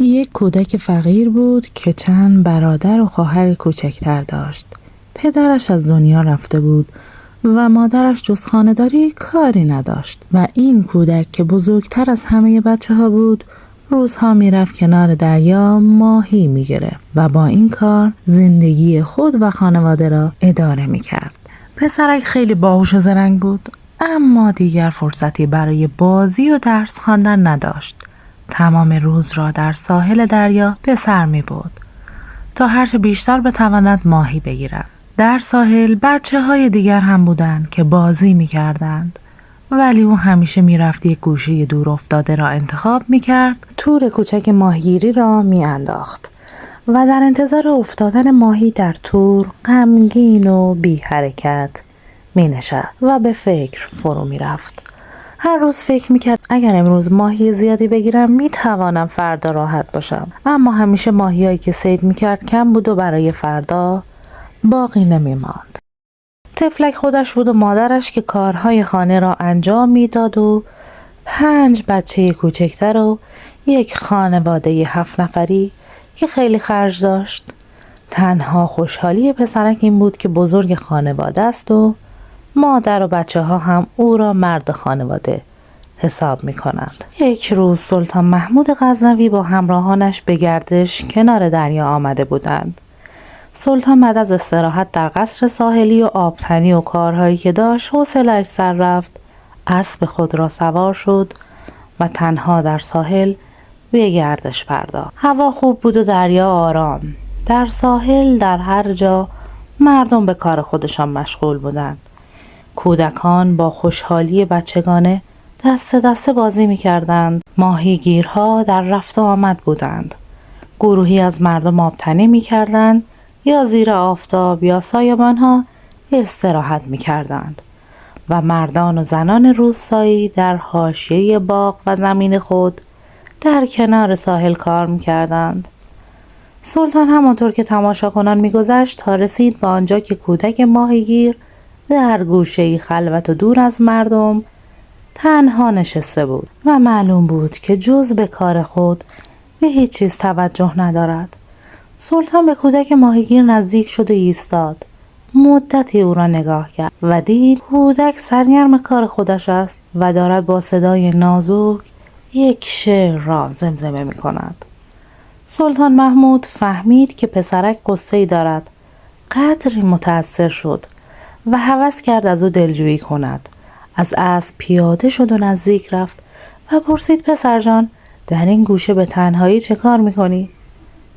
یک کودک فقیر بود که چند برادر و خواهر کوچکتر داشت. پدرش از دنیا رفته بود و مادرش جز خانه‌داری کاری نداشت و این کودک که بزرگتر از همه بچه ها بود روزها میرفت کنار دریا ماهی میگرفت و با این کار زندگی خود و خانواده را اداره میکرد. پسرک خیلی باهوش و زرنگ بود، اما دیگر فرصتی برای بازی و درس خواندن نداشت. تمام روز را در ساحل دریا به سر می برد تا هرچه بیشتر بتواند ماهی بگیرد. در ساحل بچه های دیگر هم بودند که بازی می کردند، ولی او همیشه می رفت یک گوشه دور افتاده را انتخاب می کرد، تور کوچک ماهیگیری را می انداخت و در انتظار افتادن ماهی در تور غمگین و بی حرکت می نشست و به فکر فرو می رفت. هر روز فکر میکرد اگر امروز ماهی زیادی بگیرم میتوانم فردا راحت باشم، اما همیشه ماهیایی که صید میکرد کم بود و برای فردا باقی نمیماند. طفلک خودش بود و مادرش که کارهای خانه را انجام میداد و 5 بچه کوچکتر و یک خانواده 7 نفری که خیلی خرج داشت. تنها خوشحالی پسرک این بود که بزرگ خانواده است و مادر و بچه ها هم او را مرد خانواده حساب می کنند. یک روز سلطان محمود غزنوی با همراهانش به گردش کنار دریا آمده بودند. سلطان بعد از استراحت در قصر ساحلی و آبتنی و کارهایی که داشت حوصله‌اش سر رفت، اسب خود را سوار شد و تنها در ساحل به گردش پرداخت. هوا خوب بود و دریا آرام. در ساحل در هر جا مردم به کار خودشان مشغول بودند. کودکان با خوشحالی بچگانه دست دسته بازی می کردند. ماهیگیرها در رفت و آمد بودند. گروهی از مردم آبتنی می کردند یا زیر آفتاب یا سایبانها استراحت می کردند و مردان و زنان روستایی در حاشیه باغ و زمین خود در کنار ساحل کار می کردند. سلطان همانطور که تماشاکنان می گذشت تا رسید به آنجا که کودک ماهیگیر در گوشه‌ای خلوت و دور از مردم تنها نشسته بود و معلوم بود که جز به کار خود به هیچ چیز توجه ندارد. سلطان به کودک ماهیگیر نزدیک شد و ایستاد. مدتی او را نگاه کرد و دید کودک سرگرم کار خودش است و دارد با صدای نازک یک شعر را زمزمه می کند. سلطان محمود فهمید که پسرک قصه‌ای دارد. قدری متأثر شد و هوس کرد از او دلجویی کند. از اسب پیاده شد و نزدیک رفت و پرسید پسر جان، در این گوشه به تنهایی چه کار میکنی؟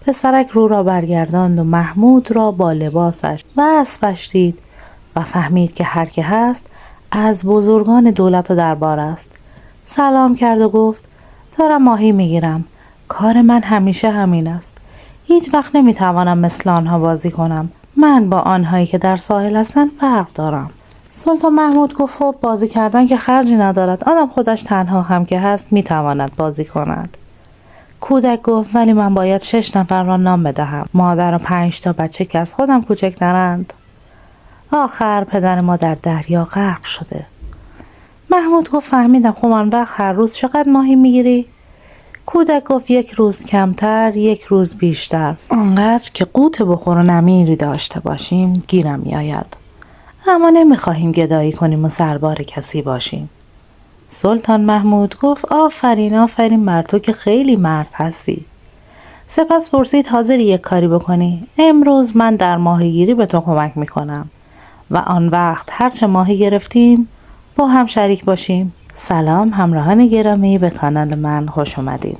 پسرک رو را برگرداند و محمود را با لباسش و اسبش دید و فهمید که هر که هست از بزرگان دولت و دربار است. سلام کرد و گفت دارم ماهی میگیرم. کار من همیشه همین است. هیچ وقت نمیتوانم مثل آنها بازی کنم. من با آنهایی که در ساحل هستن فرق دارم. سلطان محمود گفت خب بازی کردن که خرجی ندارد. آدم خودش تنها هم که هست میتواند بازی کند. کودک گفت ولی من باید 6 نفر را نام بدهم. مادر و 5 تا بچه که از خودم کوچکترند. آخر پدر ما در دریا غرق شده. محمود گفت فهمیدم. خب آن وقت هر روز چقدر ماهی میگیری؟ کودک گفت 1 روز کمتر 1 روز بیشتر، آنقدر که قوت بخور و نمیری داشته باشیم گیرم میآید، اما نمیخواهیم گدایی کنیم و سربار کسی باشیم. سلطان محمود گفت آفرین بر تو که خیلی مرد هستی. سپس پرسید حاضری یک کاری بکنی؟ امروز من در ماهیگیری به تو کمک میکنم و آن وقت هرچه ماهی گرفتیم با هم شریک باشیم. سلام همراهان گرامی، به کانال من خوش اومدین.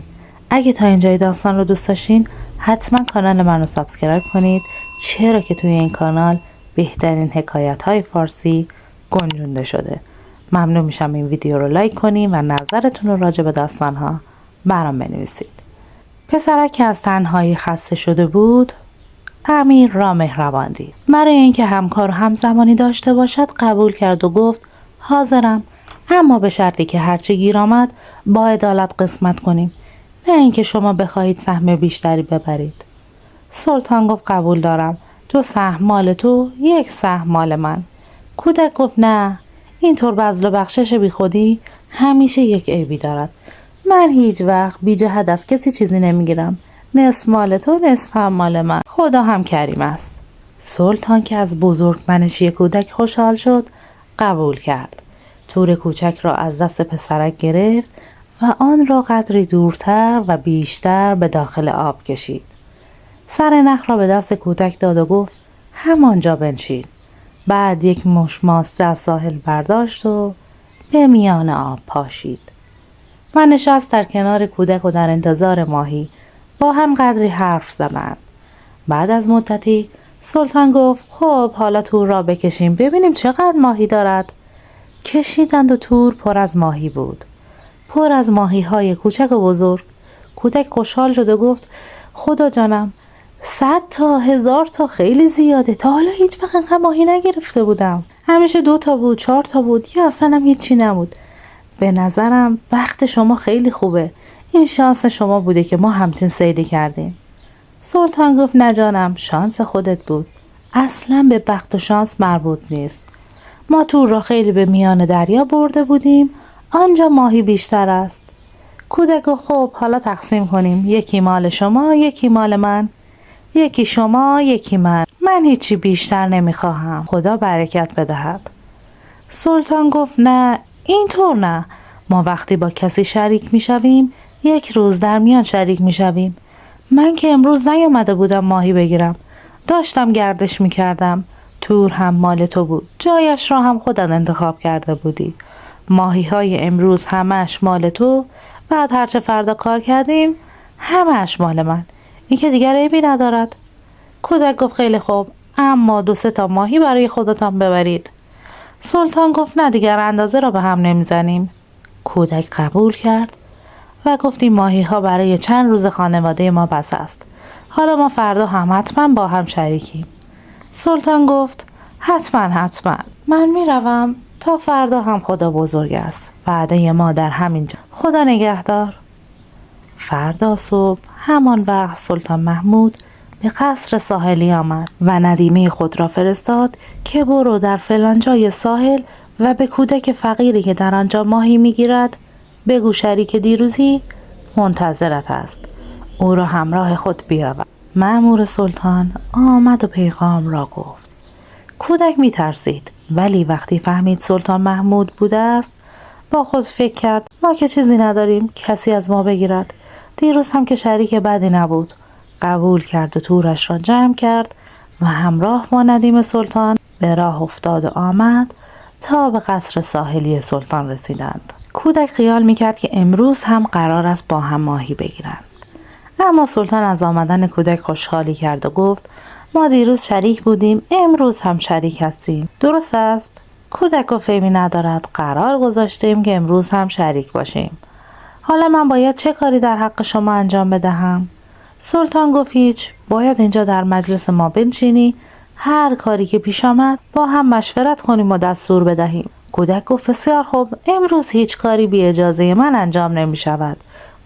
اگه تا اینجای داستان رو دوست داشتین حتما کانال من رو سابسکرایب کنید، چرا که توی این کانال بهترین حکایت های فارسی گنجونده شده. ممنون میشم این ویدیو رو لایک کنین و نظرتون رو راجع به داستان ها برام بنویسید. پسرک که از تنهایی خسته شده بود امیر را مهربان دید. برای اینکه همکار و همزمانی داشته باشد قبول کرد و گفت حاضرم، اما به شرطی که هرچی گیر آمد با عدالت قسمت کنیم، نه اینکه شما بخواهید سهم بیشتری ببرید. سلطان گفت قبول دارم، 2 سهم مال تو 1 سهم مال من. کودک گفت نه، اینطور بذل و بخشش بی خودی همیشه یک عیبی دارد. من هیچ وقت بی جهت از کسی چیزی نمیگیرم. نصف مال تو، نصف هم مال من. خدا هم کریم است. سلطان که از بزرگمنشی کودک خوشحال شد قبول کرد. تور کوچک را از دست پسرک گرفت و آن را قدری دورتر و بیشتر به داخل آب کشید. سر نخ را به دست کودک داد و گفت همانجا بنشین. بعد یک مشت ماسته از ساحل برداشت و به میان آب پاشید و نشست در کنار کودک و در انتظار ماهی با هم قدری حرف زدند. بعد از مدتی سلطان گفت خب حالا تور را بکشیم ببینیم چقدر ماهی دارد. کشیدند و تور پر از ماهی بود، پر از ماهی های کوچک و بزرگ. کودک خوشحال شد و گفت خدا جانم 100 تا 1000 تا خیلی زیاده. تا حالا هیچ وقت انقدر ماهی نگرفته بودم. همیشه 2 تا بود، 4 تا بود یا اصلا هم هیچی نبود. به نظرم بخت شما خیلی خوبه. این شانس شما بوده که ما همچین صیدی کردیم. سلطان گفت نه جانم، شانس خودت بود. اصلا به بخت و شانس مربوط نیست. ما تور را خیلی به میان دریا برده بودیم، آنجا ماهی بیشتر است. کودک گفت خب حالا تقسیم کنیم، یکی مال شما یکی مال من، یکی شما یکی من هیچی بیشتر نمیخواهم، خدا برکت بدهد. سلطان گفت نه اینطور نه، ما وقتی با کسی شریک میشویم 1 روز در میان شریک میشویم. من که امروز نیامده بودم ماهی بگیرم، داشتم گردش میکردم. تور هم مال تو بود، جایش را هم خودت انتخاب کرده بودی. ماهی های امروز همش مال تو، بعد هرچه فردا کار کردیم همش مال من. این که دیگر عیبی ندارد. کودک گفت خیلی خوب، اما 2-3 تا ماهی برای خودتان ببرید. سلطان گفت نه دیگر اندازه را به هم نمیزنیم. کودک قبول کرد و گفت این ماهی ها برای چند روز خانواده ما بس است. حالا ما فردا هم حتما با هم شریکیم. سلطان گفت حتما من میروم تا فردا هم خدا بزرگ است. وعده ما در همینجا. خدا نگهدار. فردا صبح همان وقت سلطان محمود به قصر ساحلی آمد و ندیمه خود را فرستاد که برو در فلان جای ساحل و به کودک فقیری که در آنجا ماهی میگیرد بگو شریک دیروزی منتظرت است، او را همراه خود بیاور. مأمور سلطان آمد و پیغام را گفت. کودک می ترسید، ولی وقتی فهمید سلطان محمود بوده است با خود فکر کرد ما که چیزی نداریم کسی از ما بگیرد. دیروز هم که شریک بدی نبود. قبول کرد و تورش را جمع کرد و همراه با ندیم سلطان به راه افتاد و آمد تا به قصر ساحلی سلطان رسیدند. کودک خیال میکرد که امروز هم قرار است با هم ماهی بگیرند. اما سلطان از آمدن کودک خوشحالی کرد و گفت ما دیروز شریک بودیم، امروز هم شریک هستیم. درست است؟ کودک گفت عیبی ندارد، قرار گذاشتیم که امروز هم شریک باشیم. حالا من باید چه کاری در حق شما انجام بدهم؟ سلطان گفت هیچ، باید اینجا در مجلس ما بنشینی، هر کاری که پیش آمد با هم مشورت کنیم و دستور بدهیم. کودک گفت بسیار خوب، امروز هیچ کاری بی اجازه من انجام نمی شود.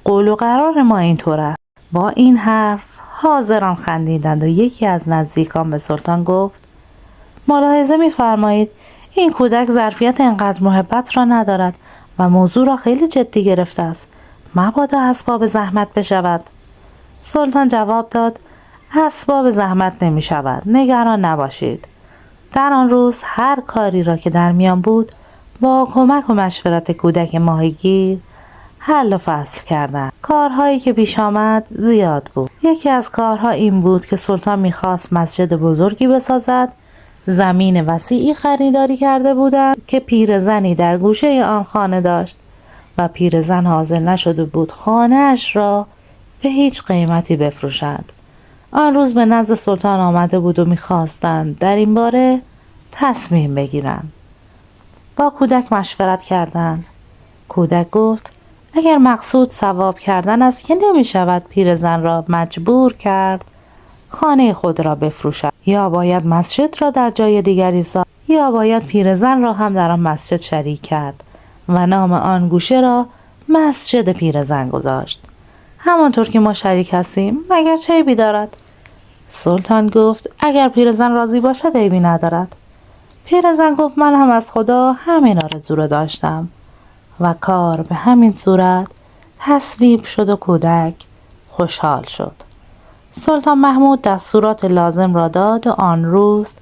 قول و قرار ما اینطور است. با این حرف حاضران خندیدند و یکی از نزدیکان به سلطان گفت ملاحظه می فرمایید این کودک ظرفیت اینقدر محبت را ندارد و موضوع را خیلی جدی گرفته است. مبادا اسباب زحمت بشود. سلطان جواب داد اسباب زحمت نمی شود، نگران نباشید. در آن روز هر کاری را که در میان بود با کمک و مشورت کودک ماهیگیر حل و فصل کردند. کارهایی که پیش آمد زیاد بود. یکی از کارها این بود که سلطان میخواست مسجد بزرگی بسازد. زمین وسیعی خریداری کرده بودند که پیرزنی در گوشه آن خانه داشت و پیرزن حاضر نشده بود خانه اش را به هیچ قیمتی بفروشد. آن روز به نزد سلطان آمده بود و میخواستند در این باره تصمیم بگیرند. با کودک مشورت کردند. کودک گفت اگر مقصود ثواب کردن است که نمی شود پیرزن را مجبور کرد خانه خود را بفروشد، یا باید مسجد را در جای دیگری ساخت یا باید پیرزن را هم در آن مسجد شریک کرد و نام آن گوشه را مسجد پیرزن گذاشت. همانطور که ما شریک هستیم مگر چه عیبی دارد؟ سلطان گفت اگر پیرزن راضی باشد عیبی ندارد. پیرزن گفت من هم از خدا همین آرزو را داشتم و کار به همین صورت تصویب شد و کودک خوشحال شد. سلطان محمود دستورات لازم را داد و آن روز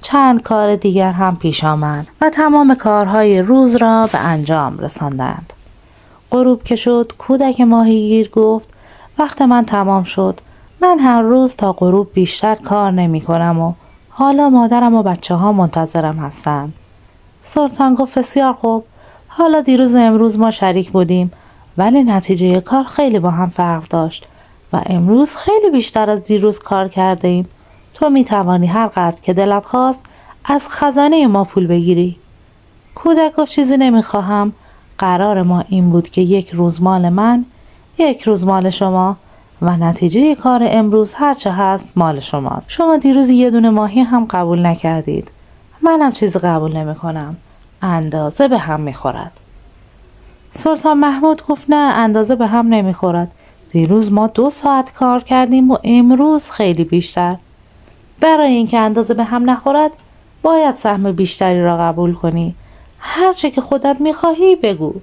چند کار دیگر هم پیش آمد و تمام کارهای روز را به انجام رساندند. غروب که شد کودک ماهیگیر گفت وقت من تمام شد. من هر روز تا غروب بیشتر کار نمی کنم و حالا مادرم و بچه ها منتظرم هستند. سلطان گفت بسیار خوب. حالا دیروز و امروز ما شریک بودیم ولی نتیجه کار خیلی با هم فرق داشت و امروز خیلی بیشتر از دیروز کار کرده ایم. تو می توانی هر قدر که دلت خواست از خزانه ما پول بگیری. کودک گفت چیزی نمی خواهم. قرار ما این بود که یک روز مال من، یک روز مال شما و نتیجه کار امروز هرچه هست مال شماست. شما دیروز یه دونه ماهی هم قبول نکردید. منم چیزی قبول نمی کنم. اندازه به هم می خورد. سلطان محمود گفت نه، اندازه به هم نمی خورد. دیروز ما 2 ساعت کار کردیم و امروز خیلی بیشتر. برای اینکه اندازه به هم نخورد باید سهم بیشتری را قبول کنی. هرچه که خودت میخواهی بگو.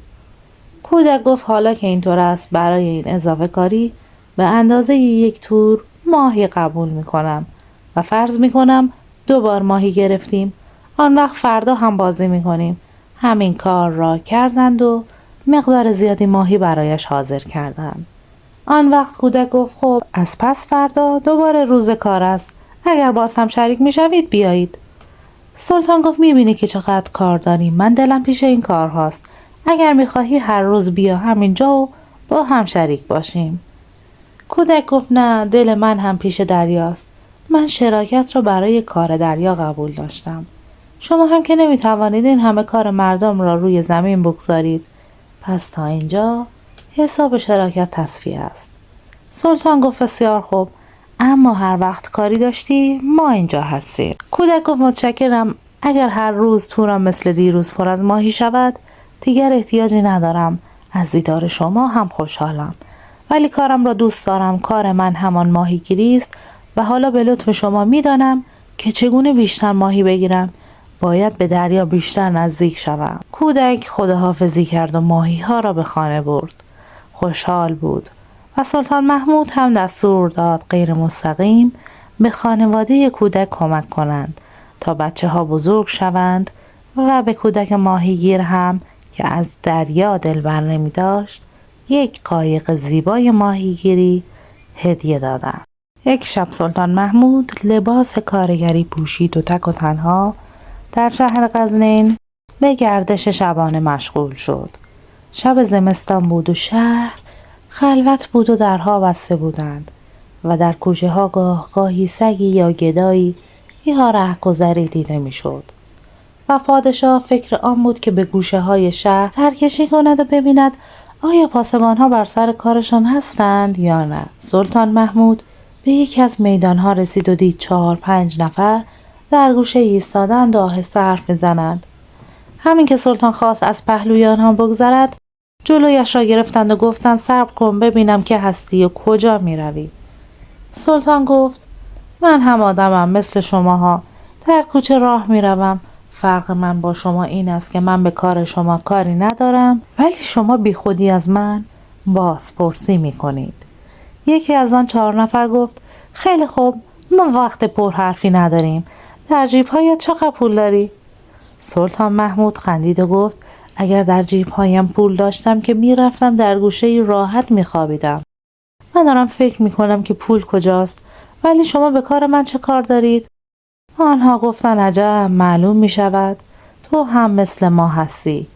کودک گفت حالا که اینطور است برای این اضافه کاری به اندازه 1 تور ماهی قبول میکنم و فرض میکنم 2 بار ماهی گرفتیم. آن وقت فردا هم بازی میکنیم. همین کار را کردند و مقدار زیادی ماهی برایش حاضر کردند. آن وقت کودک گفت خب از پس فردا دوباره روز کار است. اگر باز هم شریک میشوید بیایید. سلطان گفت میبینی که چقدر کار داریم. من دلم پیش این کار هاست. اگر میخواهی هر روز بیا همینجا و با هم شریک باشیم. کودک گفت نه، دل من هم پیش دریاست. من شراکت را برای کار دریا قبول داشتم. شما هم که نمیتوانید این همه کار مردم را روی زمین بگذارید. پس تا اینجا حساب شراکت تصفیه است. سلطان گفت بسیار خوب، اما هر وقت کاری داشتی ما اینجا هستیم. کودک گفت متشکرم. اگر هر روز تورم مثل دیروز پر از ماهی شود دیگر احتیاجی ندارم. از دیدار شما هم خوشحالم، ولی کارم را دوست دارم. کار من همان ماهیگیری است و حالا به لطف شما میدانم که چگونه بیشتر ماهی بگیرم. باید به دریا بیشتر نزدیک شوم. کودک خداحافظی کرد و ماهی ها را به خانه برد. خوشحال بود و سلطان محمود هم دستور داد غیر مستقیم به خانواده کودک کمک کنند تا بچه ها بزرگ شوند و به کودک ماهیگیر هم که از دریا دل بر نمی داشت 1 قایق زیبای ماهیگیری هدیه دادند. یک شب سلطان محمود لباس کارگری پوشید و تک و تنها در شهر غزنین به گردش شبانه مشغول شد. شب زمستان بود و شهر خلوت بود و درها بسته بودند و در کوچه ها گاهی سگی یا گدایی یا رهگذری دیده می شد و پادشاه فکر آن بود که به گوشه های شهر سرکشی کند و ببیند آیا پاسبان ها بر سر کارشان هستند یا نه. سلطان محمود به یکی از میدان ها رسید و دید 4-5 نفر در گوشه ایستادند و آهسته حرف می‌زنند. همین که سلطان خواست از پهلوی آنها بگذرد جلویش را گرفتند و گفتند صبر کن ببینم که هستی و کجا میروی. سلطان گفت من هم آدمم مثل شماها، در کوچه راه میروم. فرق من با شما این است که من به کار شما کاری ندارم ولی شما بی خودی از من بازپرسی میکنید. یکی از آن 4 نفر گفت خیلی خوب، ما وقت پرحرفی نداریم. در جیب‌هایت چقدر پول داری؟ سلطان محمود خندید و گفت اگر در جیب‌هایم پول داشتم که میرفتم در گوشه راحت میخوابیدم. من دارم فکر میکنم که پول کجاست، ولی شما به کار من چه کار دارید؟ آنها گفتن عجب، معلوم میشود تو هم مثل ما هستی.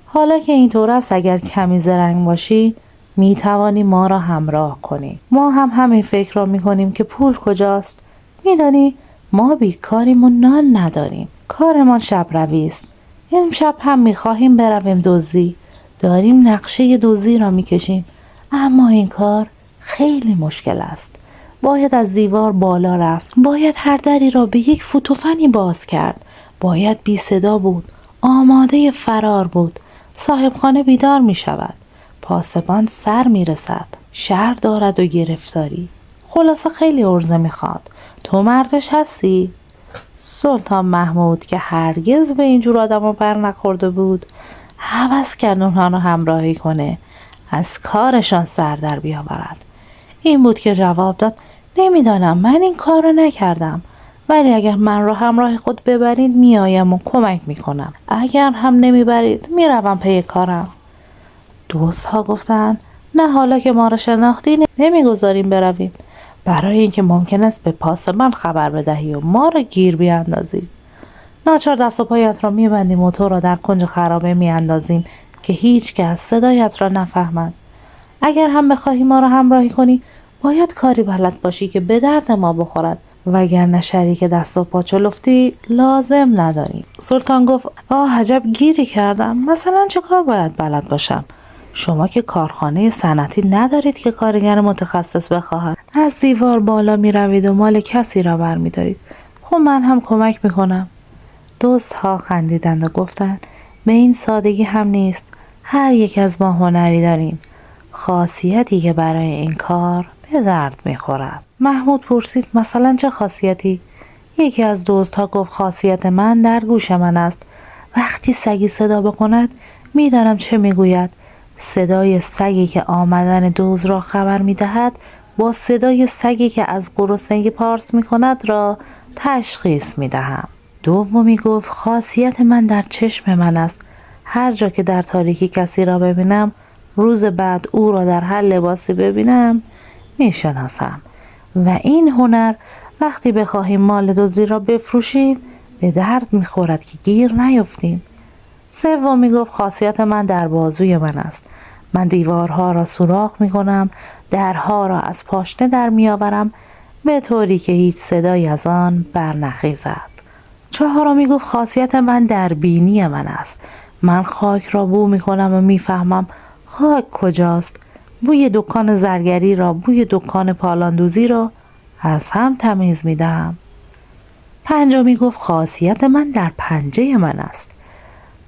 حالا که اینطور است اگر کمی زرنگ باشی میتوانی ما را همراه کنی. ما هم همین فکر را میکنیم که پول کجاست. میدانی ما بیکاریم و نان نداریم. کارمان شب روی است. امشب هم میخواهیم برویم دزدی. داریم نقشه دزدی را میکشیم، اما این کار خیلی مشکل است. باید از دیوار بالا رفت، باید هر دری را به 1 فوت و فنی باز کرد، باید بی صدا بود، آماده فرار بود. صاحب خانه بیدار می شود، پاسبان سر می رسد، شر دارد و گرفتاری. خلاصه خیلی عرضه می خواد. تو مردش هستی؟ سلطان محمود که هرگز به اینجور آدم ها بر نخورده بود هوس کرد اونها رو همراهی کنه، از کارشان سر در بیاورد. این بود که جواب داد: نمیدانم، من این کار را نکردم، ولی اگر من را همراه خود ببرید میآیم و کمک میکنم. اگر هم نمیبرید میروم پی کارم. دوستها گفتند: نه، حالا که ما را شناختی نمیگذاریم برویم، برای اینکه ممکن است به پاسبان خبر بدهی و ما را گیر بیاندازی. ناچار دست و پایت را میبندیم و تو را در کنج خرابه میاندازیم که هیچ کس صدایت را نفهمد. اگر هم بخواهی ما را همراهی کنی باید کاری بلد باشی که به درد ما بخورد، وگرنه شریک دست و پا چلفتی لازم نداریم. سلطان گفت: عجب گیری کردم. مثلا چه کار باید بلد باشم؟ شما که کارخانه صنعتی ندارید که کارگر متخصص بخواهد. از دیوار بالا می روید و مال کسی را بر می دارید. خب من هم کمک می کنم. دوستها خندیدند و گفتند: به این سادگی هم نیست. هر یک از ما هنری داریم، خاصیتی که برای این کار به درد می خورد. محمود پرسید: مثلا چه خاصیتی؟ یکی از دوستها گفت: خاصیت من در گوش من است. وقتی سگی صدا بکند میدانم چه میگوید. صدای سگی که آمدن دزد را خبر میدهد با صدای سگی که از گرسنگی پارس میکند را تشخیص میدهم. دومی گفت: خاصیت من در چشم من است. هر جا که در تاریکی کسی را ببینم، روز بعد او را در هر لباسی ببینم میشناسم و این هنر وقتی بخواهیم مال دزدی را بفروشیم به درد میخورد که گیر نیفتیم. سومی گفت: خاصیت من در بازوی من است. من دیوارها را سوراخ میکنم، درها را از پاشنه در میآورم، به طوری که هیچ صدایی از آن برنخیزد. چهارمی گفت: خاصیت من در بینی من است. من خاک را بو میکنم و میفهمم خاک کجاست. بوی دکان زرگری را، بوی دکان پالاندوزی را از هم تمیز میدهم. پنجمی گفت: خاصیت من در پنجه من است.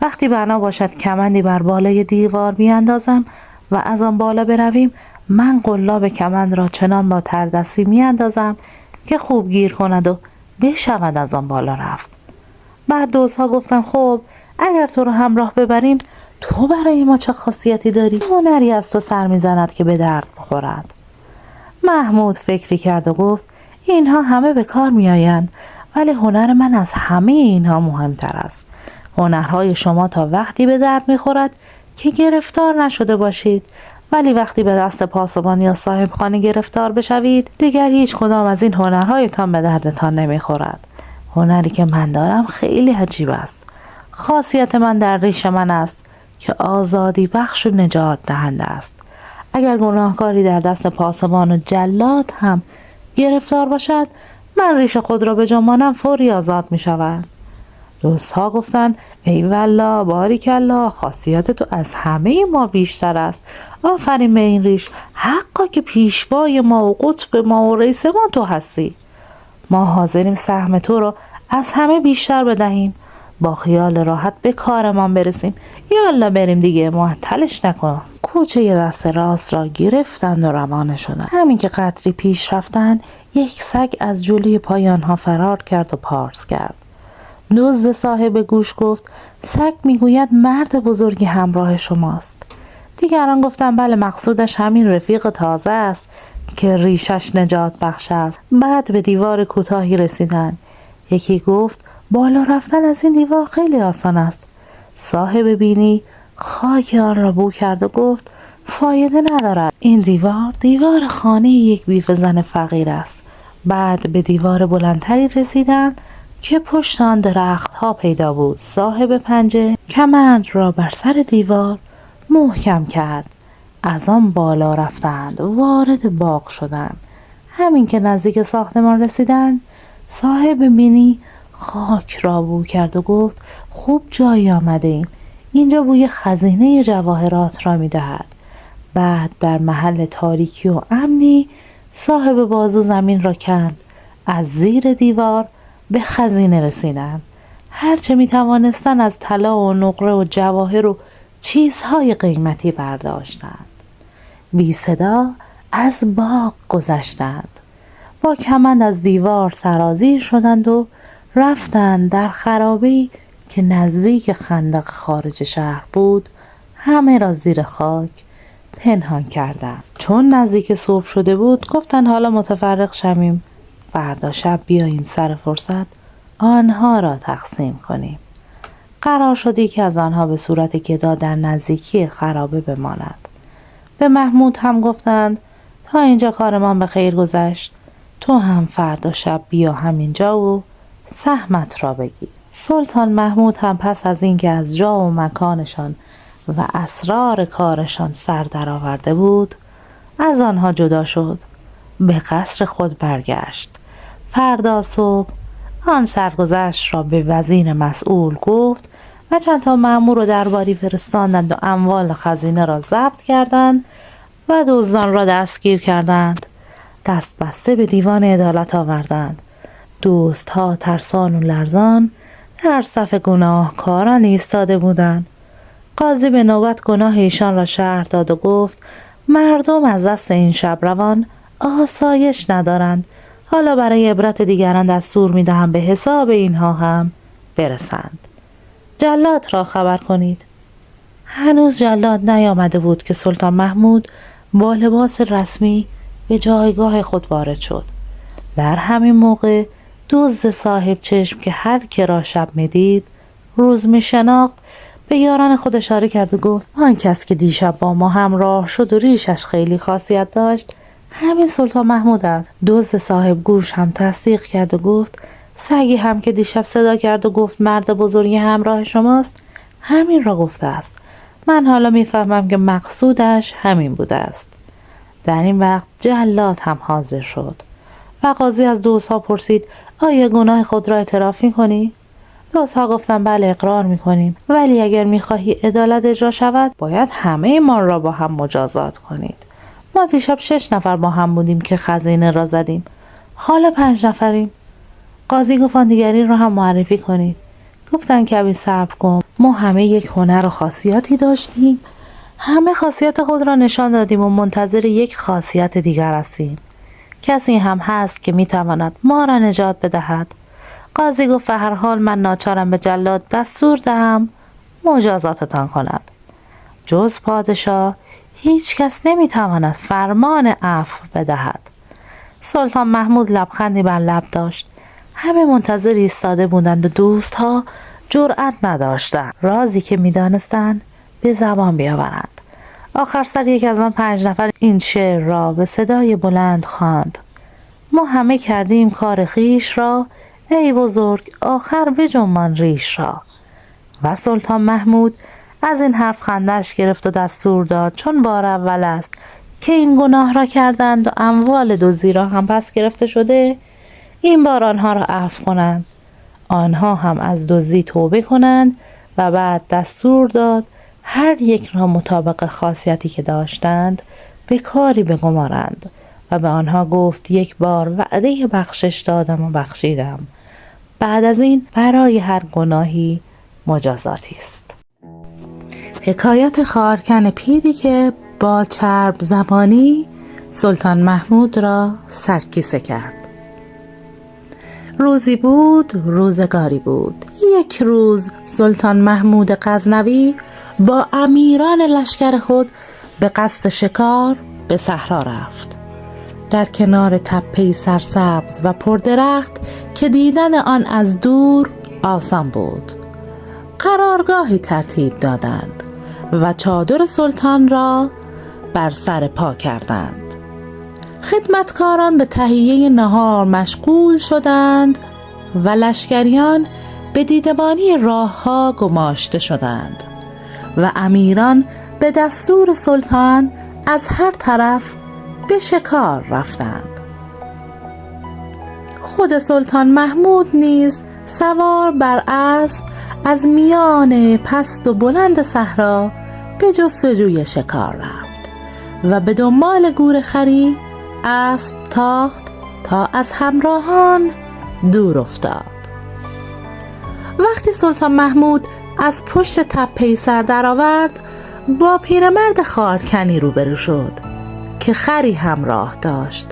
وقتی بنا باشد کمندی بر بالای دیوار بیاندازم و از آن بالا برویم، من قلاب کمند را چنان با تردستی میاندازم که خوب گیر کند و بشود از آن بالا رفت. بعد دوستها گفتن: خب اگر تو رو همراه ببریم تو برای ما چه خاصیتی داری؟ هنری از تو سر میزند که به درد بخورد. محمود فکری کرد و گفت: اینها همه به کار میآیند، ولی هنر من از همه اینها مهمتر است. هنرهای شما تا وقتی به درد میخورد که گرفتار نشده باشید، ولی وقتی به دست پاسبان یا صاحب خانه گرفتار بشوید دیگر هیچ کدام از این هنرهایتان به دردتان نمیخورد. هنری که من دارم خیلی عجیب است. خاصیت من در ریش من است که آزادی بخش و نجات دهنده است. اگر گناهکاری در دست پاسبان و جلاد هم گرفتار باشد، من ریش خود را به جا مانم فوری آزاد می شود. دوستها گفتند: ای والله، باریکالله، خاصیت تو از همه ما بیشتر است. آفرین به این ریش، حقا که پیشوای ما و قطب ما و رئیس ما تو هستی. ما حاضریم سهم تو رو از همه بیشتر بدهیم، با خیال راحت به کارمان برسیم. یالا بریم دیگه، معطلش نکن. کوچه دست راست را گرفتند و روانه شدند. همین که قدری پیش رفتند، یک سگ از جلوی پای آنها فرار کرد و پارس کرد. دزد صاحب گوش گفت: سگ میگوید مرد بزرگی همراه شماست. دیگران گفتند: بله، مقصودش همین رفیق تازه است که ریشش نجات بخش است. بعد به دیوار کوتاهی رسیدند. یکی گفت: بالا رفتن از این دیوار خیلی آسان است. صاحب بینی خاک آن را بو کرد و گفت: فایده ندارد. این دیوار خانه یک بیوه زن فقیر است. بعد به دیوار بلندتری رسیدند که پشت آن درختها پیدا بود. صاحب پنجه کمند را بر سر دیوار محکم کرد. از آن بالا رفتند، وارد باغ شدند. همین که نزدیک ساختمان رسیدند، صاحب بینی خاک را بو کرد و گفت: خوب جایی آمده ایم. اینجا بوی خزینه جواهرات را می دهد. بعد در محل تاریکی و امنی صاحب بازو زمین را کند. از زیر دیوار به خزینه رسیدند. هرچه می توانستند از طلا و نقره و جواهر و چیزهای قیمتی برداشتند. بی صدا از باغ گذشتند. با کمند از دیوار سرازیر شدند و رفتند در خرابه‌ای که نزدیک خندق خارج شهر بود. همه را زیر خاک پنهان کردند. چون نزدیک صبح شده بود گفتن حالا متفرق شویم، فردا شب بیاییم سر فرصت آنها را تقسیم کنیم. قرار شد یکی از آنها به صورت گدا در نزدیکی خرابه بماند. به محمود هم گفتند تا اینجا کارمان به خیر گذشت، تو هم فردا شب بیا همینجا و سهمت را بگیر. سلطان محمود هم پس از اینکه از جا و مکانشان و اسرار کارشان سر درآورده بود از آنها جدا شد، به قصر خود برگشت. فردا صبح آن سرگذشت را به وزیر مسئول گفت و چند تا مأمور و درباری فرستاندند و اموال خزینه را ضبط کردند و دزدان را دستگیر کردند. دست بسته به دیوان عدالت آوردند. دزدها ترسان و لرزان در صف گناهکاران ایستاده بودند. قاضی به نوبت گناه ایشان را شرح داد و گفت مردم از دست این شبروان آسایش ندارند. حالا برای عبرت دیگران دستور می‌دهم به حساب اینها هم برسند. جلاد را خبر کنید. هنوز جلاد نیامده بود که سلطان محمود با لباس رسمی به جایگاه خود وارد شد. در همین موقع دزد صاحب چشم که هر که را شب می‌دید روز می‌شناخت به یاران خود اشاره کرد و گفت آن کس که دیشب با ما همراه شد و ریشش خیلی خاصیت داشت همین سلطان محمود است. دزد صاحب گوش هم تصدیق کرد و گفت سگی هم که دیشب صدا کرد و گفت مرد بزرگی همراه شماست همین را گفته است. من حالا میفهمم که مقصودش همین بوده است. در این وقت جلاد هم حاضر شد و قاضی از دزدها پرسید آیا گناه خود را اعتراف می‌کنی؟ دزدها گفتند بله اقرار می‌کنیم، ولی اگر می‌خواهی عدالت اجرا شود باید همه ما را با هم مجازات کنید. ما دیشب 6 نفر با هم بودیم که خزینه را زدیم، حالا 5 نفریم. قاضی گفت آن دیگری را هم معرفی کنید. گفتن کمی صبر کن، ما همه یک هنر و خاصیتی داشتیم، همه خاصیت خود را نشان دادیم و منتظر یک خاصیت دیگر هستیم. کسی هم هست که میتواند ما را نجات بدهد. قاضی گفت به هر حال من ناچارم به جلاد دستور دهم مجازاتتان کند. جز پادشاه هیچ کس نمیتواند فرمان عفو بدهد. سلطان محمود لبخندی بر لب داشت. همه منتظر ایستاده بودند و دوستها جرأت نداشتند رازی که میدانستند به زبان بیاورند. آخر سر یک از آن 5 نفر این شعر را به صدای بلند خواند: ما همه کردیم کار خویش را، ای بزرگ آخر بجنبان ریش را. و سلطان محمود از این حرف خندش گرفت و دستور داد چون بار اول است که این گناه را کردند و اموال دزدی را هم پس گرفته شده، این بار آنها را عفو کنند. آنها هم از دزدی توبه کنند و بعد دستور داد هر یک را مطابق خاصیتی که داشتند به کاری بگمارند و به آنها گفت یک بار وعده بخشش دادم و بخشیدم. بعد از این برای هر گناهی مجازاتی است. حکایت خارکن پیری که با چرب زبانی سلطان محمود را سرکیسه کرد. روزی بود روزگاری بود. یک روز سلطان محمود غزنوی با امیران لشکر خود به قصد شکار به صحرا رفت. در کنار تپه‌ای سرسبز و پردرخت که دیدن آن از دور آسان بود قرارگاهی ترتیب دادند و چادر سلطان را بر سر پا کردند. خدمتکاران به تهیه نهار مشغول شدند و لشکریان به دیدبانی راه‌ها گماشته شدند و امیران به دستور سلطان از هر طرف به شکار رفتند. خود سلطان محمود نیز سوار بر اسب از میان پست و بلند صحرا به جستجوی شکار رفت و به دنبال گورخری اسب تاخت تا از همراهان دور افتاد. وقتی سلطان محمود از پشت تپه‌ای سر درآورد با پیرمرد خارکنی روبرو شد که خری همراه داشت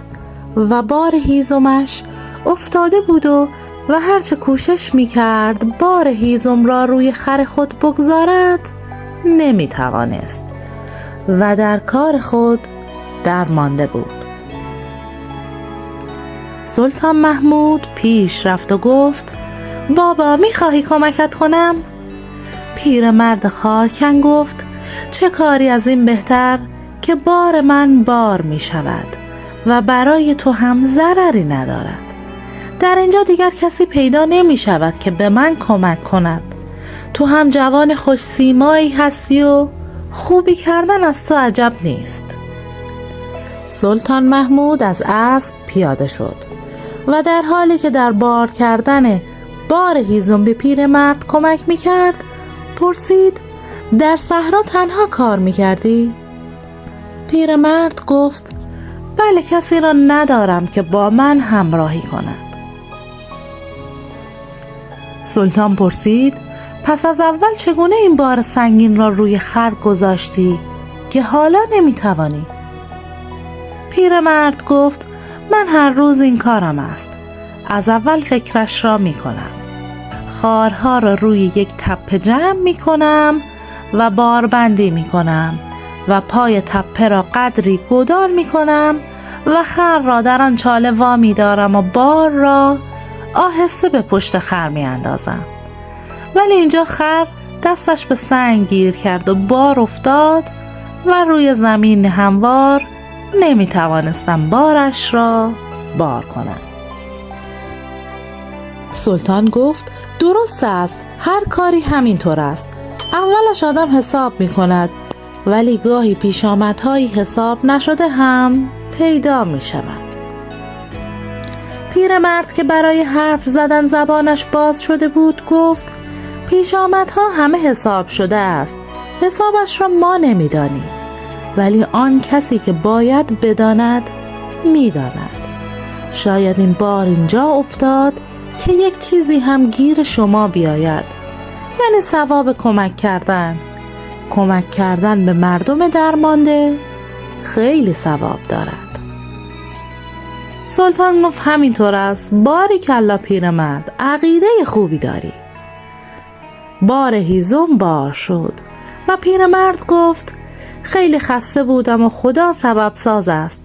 و بار هیزمش افتاده بود و هرچه کوشش می‌کرد بار هیزم را روی خر خود بگذارد نمی‌توانست و در کار خود درمانده بود. سلطان محمود پیش رفت و گفت: بابا، میخواهی کمکت کنم؟ پیرمرد خارکن گفت: چه کاری از این بهتر که بار من بار می شود و برای تو هم ضرری ندارد. در اینجا دیگر کسی پیدا نمی شود که به من کمک کند. تو هم جوان خوش سیمایی هستی و خوبی کردن از تو عجب نیست. سلطان محمود از اسب پیاده شد و در حالی که در بار کردن بار هیزم به پیرمرد کمک می کرد پرسید: در صحرا تنها کار می کردی؟ پیرمرد گفت: بله، کسی را ندارم که با من همراهی کند. سلطان پرسید: پس از اول چگونه این بار سنگین را روی خر گذاشتی که حالا نمی توانی؟ پیرمرد گفت: من هر روز این کارم است. از اول فکرش را می کنم. خارها را روی یک تپه جمع می کنم و باربندی می کنم و پای تپه را قدری گودال می کنم و خر را در آن چاله وامی دارم و بار را آهسته به پشت خر می اندازم. ولی اینجا خر دستش به سنگ گیر کرد و بار افتاد و روی زمین هموار نمی توانستم بارش را بار کنم. سلطان گفت: درست است، هر کاری همینطور است. اولش آدم حساب می کند ولی گاهی پیشامدهایی حساب نشده هم پیدا می شود. پیرمرد که برای حرف زدن زبانش باز شده بود گفت: پیشامدها همه حساب شده است. حسابش را ما نمی دانیم، ولی آن کسی که باید بداند می داند. شاید این بار اینجا افتاد که یک چیزی هم گیر شما بیاید، یعنی ثواب کمک کردن به مردم درمانده خیلی ثواب دارد. سلطان گفت: همینطور است. باریکلا پیرمرد، عقیده خوبی داری. بار هیزم بار شد و پیرمرد گفت: خیلی خسته بودم و خدا سبب ساز است.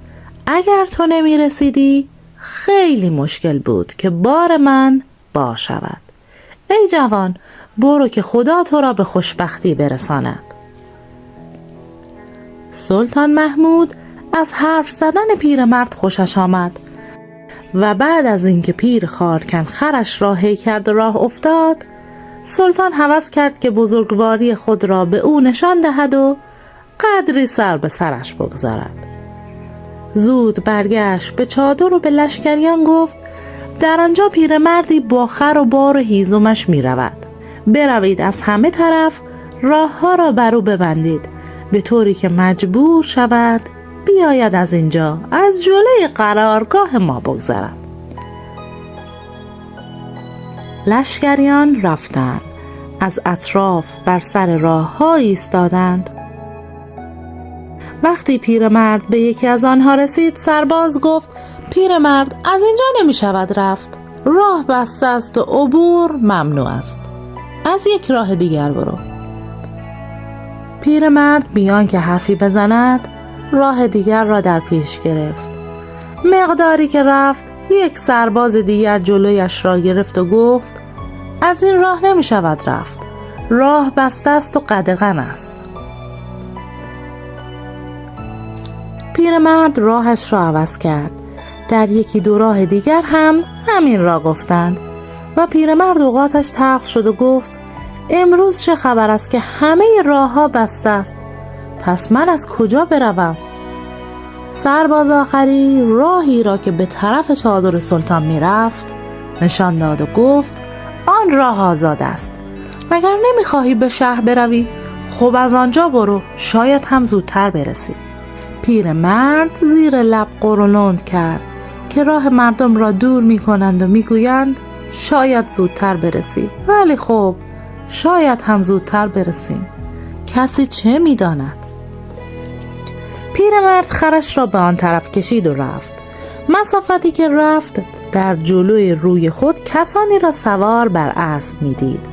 اگر تو نمی رسیدی خیلی مشکل بود که بار من بار شود. ای جوان، برو که خدا تو را به خوشبختی برساند. سلطان محمود از حرف زدن پیرمرد خوشش آمد و بعد از اینکه پیر خارکن خرش را هی کرد و راه افتاد، سلطان هوس کرد که بزرگواری خود را به او نشان دهد و قدری سر به سرش بگذارد. زود برگشت به چادر و به لشکریان گفت: در آنجا پیرمردی با خر و بار و هیزمش می رود. بروید از همه طرف راه ها را بر او ببندید، به طوری که مجبور شود بیاید از اینجا از جلوی قرارگاه ما بگذرد. لشکریان رفتند، از اطراف بر سر راه ها ایستادند. وقتی پیرمرد به یکی از آنها رسید، سرباز گفت: پیرمرد، از اینجا نمی شود رفت. راه بسته است و عبور ممنوع است. از یک راه دیگر برو. پیرمرد بیان که حرفی بزند راه دیگر را در پیش گرفت. مقداری که رفت یک سرباز دیگر جلویش را گرفت و گفت: از این راه نمی شود رفت. راه بسته است و قدغن است. پیرمرد راهش را عوض کرد. در یکی دو راه دیگر هم همین را گفتند و پیرمرد اوقاتش تلخ شد و گفت: امروز چه خبر است که همه راه ها بسته است؟ پس من از کجا بروم؟ سرباز آخری راهی را که به طرف چادر سلطان می رفت نشان داد و گفت: آن راه آزاد است. مگر نمی خواهی به شهر بروی؟ خب از آنجا برو، شاید هم زودتر برسی. پیرمرد زیر لب قرولند کرد که راه مردم را دور می کنند و می گویند شاید زودتر برسی، ولی خب شاید هم زودتر برسیم، کسی چه می داند؟ پیرمرد خرش را به آن طرف کشید و رفت. مسافتی که رفت در جلوی روی خود کسانی را سوار بر اسب می دید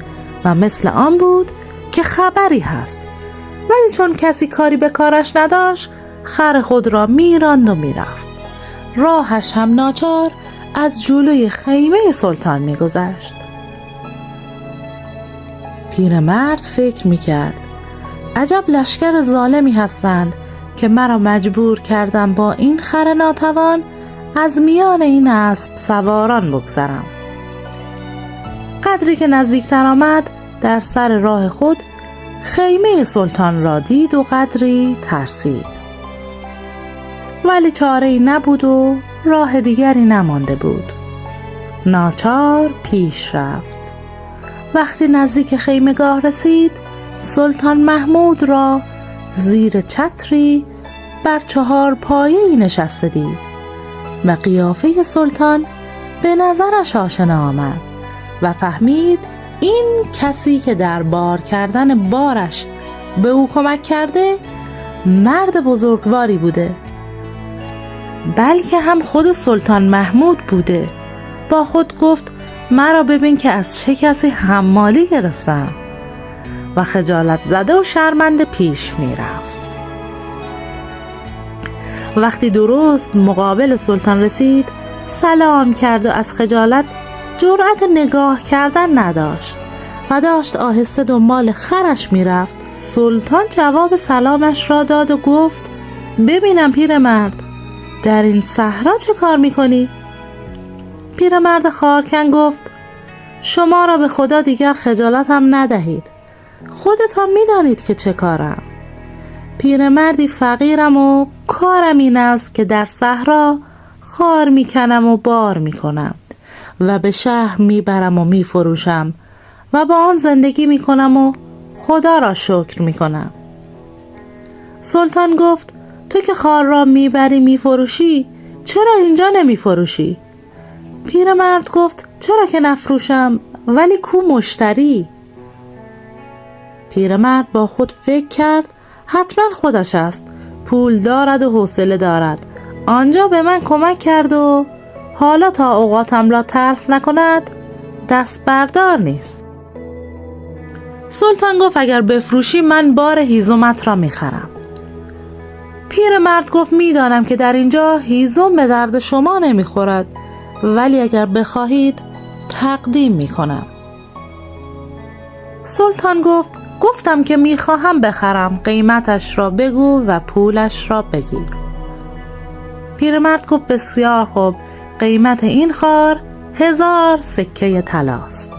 و مثل آن بود که خبری هست. ولی چون کسی کاری به کارش نداشت خر خود را میراند و میرفت. راهش هم ناچار از جلوی خیمه سلطان میگذشت. پیرمرد فکر میکرد عجب لشکر ظالمی هستند که مرا مجبور کردم با این خر ناتوان از میان این اسب سواران بگذرم. قدری که نزدیکتر آمد در سر راه خود خیمه سلطان را دید و قدری ترسید، ولی چاره‌ای نبود و راه دیگری نمانده بود. ناچار پیش رفت. وقتی نزدیک خیمه‌گاه رسید سلطان محمود را زیر چتری بر 4 پایه‌ای نشسته دید و قیافه سلطان به نظرش آشنا آمد و فهمید این کسی که در بار کردن بارش به او کمک کرده مرد بزرگواری بوده، بلکه هم خود سلطان محمود بوده. با خود گفت مرا ببین که از چه کسی حمالی گرفتم و خجالت زده و شرمنده پیش می رفت. وقتی درست مقابل سلطان رسید سلام کرد و از خجالت جرأت نگاه کردن نداشت و داشت آهسته دنبال خرش می رفت. سلطان جواب سلامش را داد و گفت ببینم پیرمرد، در این صحرا چه کار می کنی؟ پیرمرد خارکن گفت شما را به خدا دیگر خجالت هم ندهید، خودتان می دانید که چه کارم. پیرمردی فقیرم و کارم این است که در صحرا خار می کنم و بار می کنم و به شهر می برم و می فروشم و با آن زندگی می کنم و خدا را شکر می کنم. سلطان گفت تو که خار را می بری می فروشی چرا اینجا نمی فروشی؟ پیرمرد گفت چرا که نفروشم، ولی کو مشتری؟ پیرمرد با خود فکر کرد حتما خودش است، پول دارد و حوصله دارد، آنجا به من کمک کرد و حالا تا اوقاتم را تلخ نکند دست بردار نیست. سلطان گفت اگر بفروشی من بار هیزمت را میخرم. پیرمرد گفت میدانم که در اینجا هیزم به درد شما نمیخورد، ولی اگر بخواهید تقدیم میکنم. سلطان گفتم که میخواهم بخرم، قیمتش را بگو و پولش را بگیر. پیرمرد گفت بسیار خوب، قیمت این خار 1000 سکه طلاست.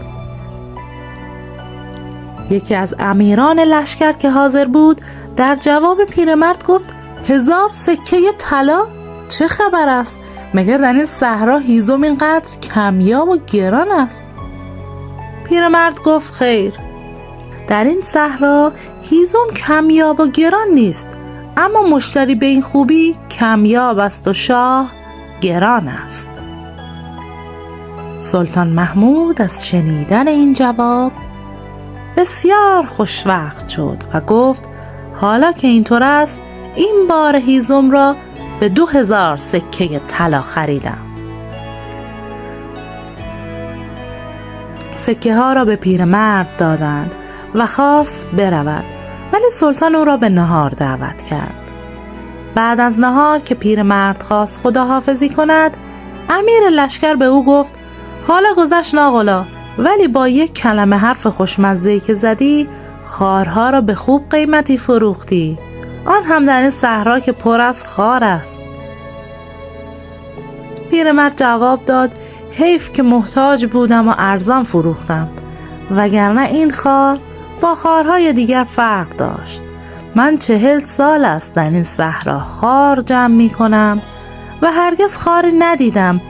یکی از امیران لشکر که حاضر بود در جواب پیرمرد گفت 1000 سکه طلا؟ چه خبر است؟ مگر در این صحرا هیزم اینقدر کمیاب و گران است؟ پیرمرد گفت خیر، در این صحرا هیزم کمیاب و گران نیست، اما مشتری به این خوبی کمیاب است و شاه گران است. سلطان محمود از شنیدن این جواب بسیار خوشوقت شد و گفت حالا که اینطور است این بار هیزم را به 2000 سکه طلا خریدم. سکه ها را به پیرمرد دادند و خواست برود، ولی سلطان او را به نهار دعوت کرد. بعد از نهار که پیرمرد خواست خداحافظی کند، امیر لشکر به او گفت حالا گذشت ناقلا، ولی با یک کلمه حرف خوشمزه‌ای که زدی خارها را به خوب قیمتی فروختی، آن هم در این صحرا که پر از خار است. پیرمرد جواب داد حیف که محتاج بودم و ارزان فروختم، وگرنه این خار با خارهای دیگر فرق داشت. من 40 سال است در این صحرا خار جمع می کنم و هرگز خاری ندیدم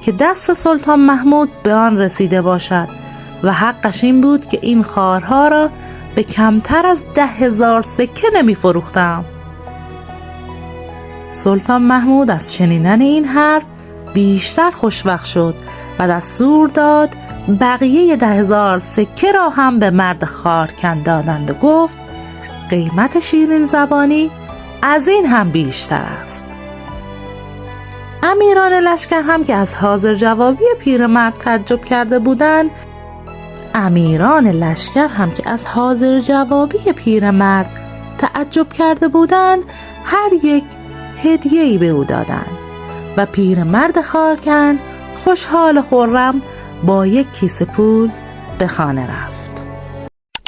که دست سلطان محمود به آن رسیده باشد و حقش این بود که این خارها را به کمتر از 10,000 سکه نمی فروختم. سلطان محمود از شنیدن این حرف بیشتر خوشوقت شد و دستور داد بقیه 10,000 سکه را هم به مرد خارکن دادند و گفت قیمت شیرین زبانی از این هم بیشتر است. امیران لشکر هم که از حاضر جوابی پیرمرد تعجب کرده بودند، تعجب کرده بودند هر یک هدیه‌ای به او دادند و پیرمرد خارکن خوشحال و خرم با یک کیسه پول به خانه رفت.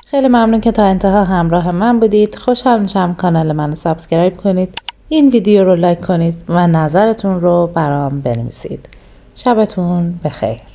خیلی ممنون که تا انتها همراه من بودید. خوشحال میشم کانال منو سابسکرایب کنید، این ویدیو رو لایک کنید و نظرتون رو برام بنویسید. شبتون بخیر.